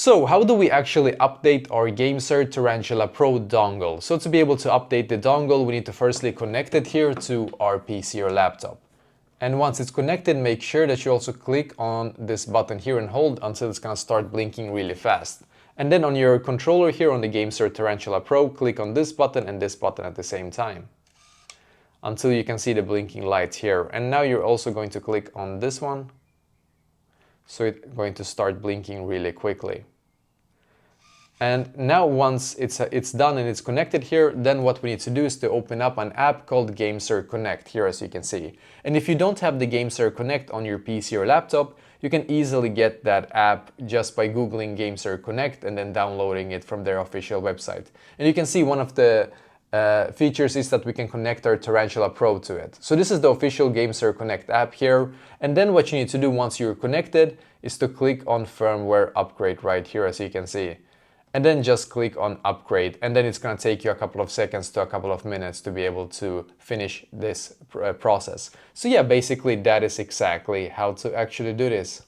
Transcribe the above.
So how do we actually update our GameSir Tarantula Pro dongle? So to be able to update the dongle, we need to firstly connect it here to our PC or laptop. And once it's connected, make sure that you also click on this button here and hold until it's gonna start blinking really fast. And then on your controller here on the GameSir Tarantula Pro, click on this button and this button at the same time, until you can see the blinking light here. And now you're also going to click on this one. So it's going to start blinking really quickly. And now once it's done and it's connected here, then what we need to do is to open up an app called GameSir Connect here, as you can see. And if you don't have the GameSir Connect on your PC or laptop, you can easily get that app just by Googling GameSir Connect and then downloading it from their official website. And you can see one of the features is that we can connect our Tarantula Pro to it. So this is the official GameSir Connect app here. And then what you need to do once you're connected is to click on firmware upgrade right here, as you can see. And then just click on upgrade, and then it's going to take you a couple of seconds to a couple of minutes to be able to finish this process. So yeah, basically that is exactly how to actually do this.